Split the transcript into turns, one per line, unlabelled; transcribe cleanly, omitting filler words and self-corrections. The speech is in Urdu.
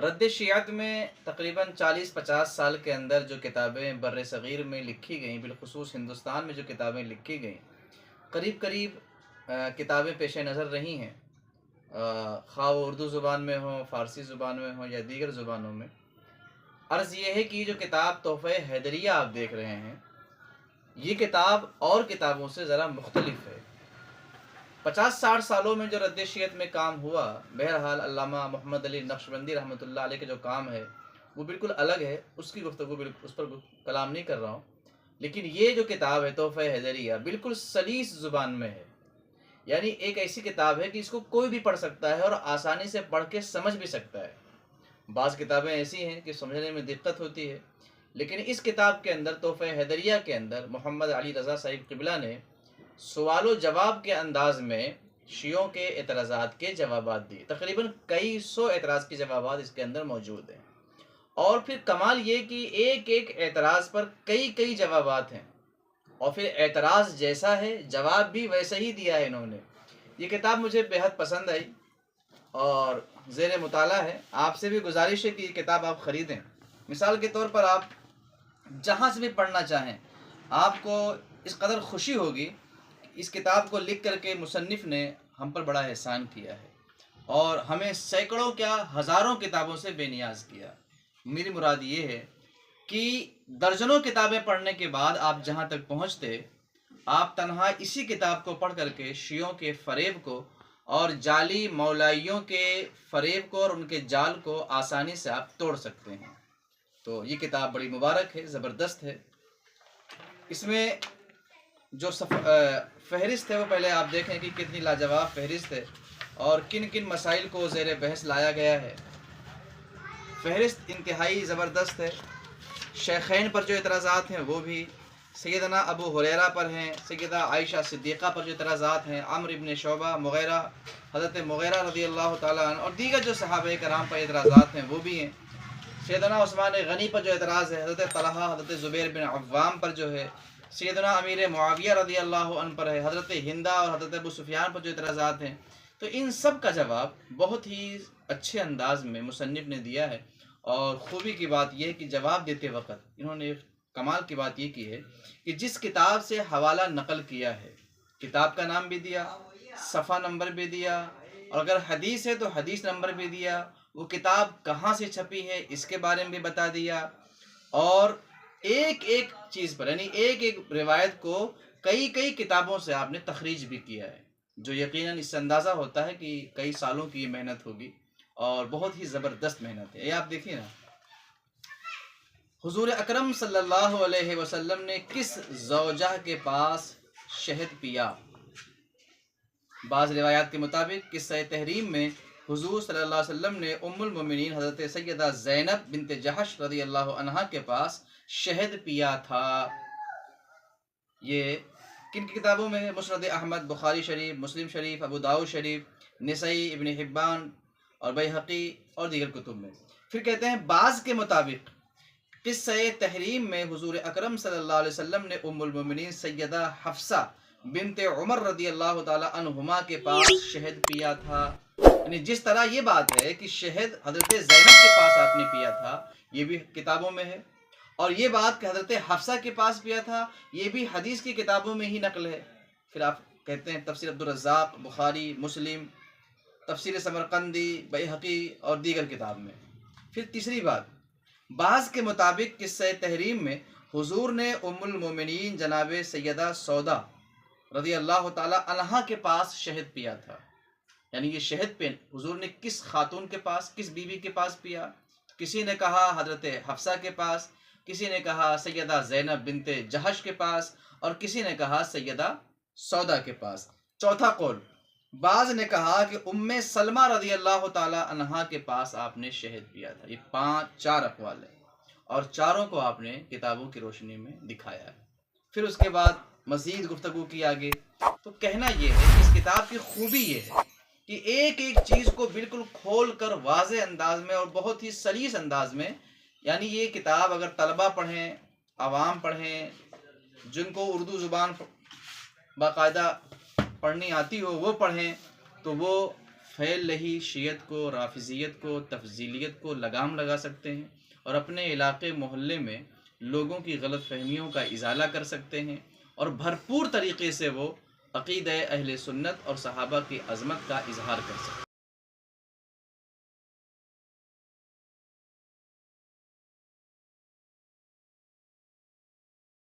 رد شیعت میں تقریباً 40-50 سال کے اندر جو کتابیں بر صغیر میں لکھی گئیں، بالخصوص ہندوستان میں جو کتابیں لکھی گئیں، قریب قریب کتابیں پیش نظر رہی ہیں، خواہ وہ اردو زبان میں ہوں، فارسی زبان میں ہوں یا دیگر زبانوں میں۔ عرض یہ ہے کہ یہ جو کتاب تحفہ حیدریہ آپ دیکھ رہے ہیں، یہ کتاب اور کتابوں سے ذرا مختلف ہے۔ 50-60 سالوں میں جو رد شیعت میں کام ہوا، بہرحال علامہ محمد علی نقشبندی رحمۃ اللہ علیہ کے جو کام ہے وہ بالکل الگ ہے، اس کی گفتگو اس پر کلام نہیں کر رہا ہوں، لیکن یہ جو کتاب ہے تحفہ حیدریہ بالکل سلیس زبان میں ہے، یعنی ایک ایسی کتاب ہے کہ اس کو کوئی بھی پڑھ سکتا ہے اور آسانی سے پڑھ کے سمجھ بھی سکتا ہے۔ بعض کتابیں ایسی ہیں کہ سمجھنے میں دقت ہوتی ہے، لیکن اس کتاب کے اندر تحفہ حیدریہ کے اندر محمد علی رضا صاحب قبلہ نے سوال و جواب کے انداز میں شیعوں کے اعتراضات کے جوابات دیے۔ تقریباً کئی سو اعتراض کے جوابات اس کے اندر موجود ہیں، اور پھر کمال یہ کہ ایک ایک اعتراض پر کئی جوابات ہیں، اور پھر اعتراض جیسا ہے جواب بھی ویسا ہی دیا ہے انہوں نے۔ یہ کتاب مجھے بہت پسند آئی اور زیر مطالعہ ہے۔ آپ سے بھی گزارش ہے کہ یہ کتاب آپ خریدیں۔ مثال کے طور پر آپ جہاں سے بھی پڑھنا چاہیں، آپ کو اس قدر خوشی ہوگی کہ اس کتاب کو لکھ کر کے مصنف نے ہم پر بڑا احسان کیا ہے اور ہمیں سینکڑوں کیا ہزاروں کتابوں سے بے نیاز کیا۔ میری مراد یہ ہے کہ درجنوں کتابیں پڑھنے کے بعد آپ جہاں تک پہنچتے، آپ تنہا اسی کتاب کو پڑھ کر کے شیعوں کے فریب کو اور جعلی مولائیوں کے فریب کو اور ان کے جال کو آسانی سے آپ توڑ سکتے ہیں۔ تو یہ کتاب بڑی مبارک ہے، زبردست ہے۔ اس میں جو فہرست ہے وہ پہلے آپ دیکھیں کہ کتنی لاجواب فہرست ہے اور کن کن مسائل کو زیر بحث لایا گیا ہے۔ فہرست انتہائی زبردست ہے۔ شیخین پر جو اعتراضات ہیں وہ بھی، سیدنا ابو ہریرہ پر ہیں، سیدہ عائشہ صدیقہ پر جو اعتراضات ہیں، عمرو ابن شعبہ، مغیرہ، حضرت مغیرہ رضی اللہ تعالیٰ عنہ اور دیگر جو صحابہ کرام پر اعتراضات ہیں وہ بھی ہیں۔ سیدنا عثمان غنی پر جو اعتراض ہے، حضرت طلحہ، حضرت زبیر بن عوام پر جو ہے، سیدنا امیر معاویہ رضی اللہ عنہ پر ہے، حضرت ہندہ اور حضرت ابو سفیان پر جو اعتراضات ہیں، تو ان سب کا جواب بہت ہی اچھے انداز میں مصنف نے دیا ہے۔ اور خوبی کی بات یہ ہے کہ جواب دیتے وقت انہوں نے کمال کی بات یہ کی ہے کہ جس کتاب سے حوالہ نقل کیا ہے، کتاب کا نام بھی دیا، صفحہ نمبر بھی دیا، اور اگر حدیث ہے تو حدیث نمبر بھی دیا، وہ کتاب کہاں سے چھپی ہے اس کے بارے میں بھی بتا دیا، اور ایک ایک چیز پر یعنی ایک ایک روایت کو کئی کتابوں سے آپ نے تخریج بھی کیا ہے، جو یقیناً اس سے اندازہ ہوتا ہے کہ کئی سالوں کی یہ محنت ہوگی اور بہت ہی زبردست محنت ہے۔ یہ آپ دیکھیے نا، حضور اکرم صلی اللہ علیہ وسلم نے کس زوجہ کے پاس شہد پیا؟ بعض روایات کے مطابق قصہ تحریم میں حضور صلی اللہ علیہ وسلم نے ام المومنین حضرت سیدہ زینب بنت جحش رضی اللہ عنہا کے پاس شہد پیا تھا۔ یہ کن کی کتابوں میں ہے؟ مسند احمد، بخاری شریف، مسلم شریف، ابو داؤد شریف، نسائی، ابن حبان اور بیہقی اور دیگر کتب میں۔ پھر کہتے ہیں بعض کے مطابق قصہ تحریم میں حضور اکرم صلی اللہ علیہ وسلم نے ام المومنین سیدہ حفصہ بنت عمر رضی اللہ تعالی عنہما کے پاس شہد پیا تھا۔ یعنی جس طرح یہ بات ہے کہ شہد حضرت زینب کے پاس آپ نے پیا تھا، یہ بھی کتابوں میں ہے، اور یہ بات کہ حضرت حفصہ کے پاس پیا تھا یہ بھی حدیث کی کتابوں میں ہی نقل ہے۔ پھر آپ کہتے ہیں تفسیر عبدالرزاق، بخاری، مسلم، تفسیر سمرقندی، بیہقی اور دیگر کتاب میں۔ پھر تیسری بات، بعض کے مطابق قصہ تحریم میں حضور نے ام المومنین جناب سیدہ سودا رضی اللہ تعالی عنہا کے پاس شہد پیا تھا۔ یعنی یہ شہد پہ حضور نے کس خاتون کے پاس، کس بیوی کے پاس پیا؟ کسی نے کہا حضرت حفصہ کے پاس، کسی نے کہا سیدہ زینب بنت جحش کے پاس، اور کسی نے کہا سیدہ سودا کے پاس۔ چوتھا قول، بعض نے کہا کہ ام سلمہ رضی اللہ تعالی عنہا کے پاس آپ نے شہد پیا تھا۔ یہ چار اقوال ہیں اور چاروں کو آپ نے کتابوں کی روشنی میں دکھایا ہے۔ پھر اس کے بعد مزید گفتگو کی آگے، تو کہنا یہ ہے کہ اس کتاب کی خوبی یہ ہے کہ ایک ایک چیز کو بالکل کھول کر واضح انداز میں اور بہت ہی سلیس انداز میں، یعنی یہ کتاب اگر طلبہ پڑھیں، عوام پڑھیں، جن کو اردو زبان باقاعدہ پڑھنی آتی ہو وہ پڑھیں، تو وہ پھیل رہی شیعت کو، رافضیت کو، تفضیلیت کو لگام لگا سکتے ہیں اور اپنے علاقے محلے میں لوگوں کی غلط فہمیوں کا ازالہ کر سکتے ہیں، اور بھرپور طریقے سے وہ عقیدہ اہل سنت اور صحابہ کی عظمت کا اظہار کر سکتے ہیں۔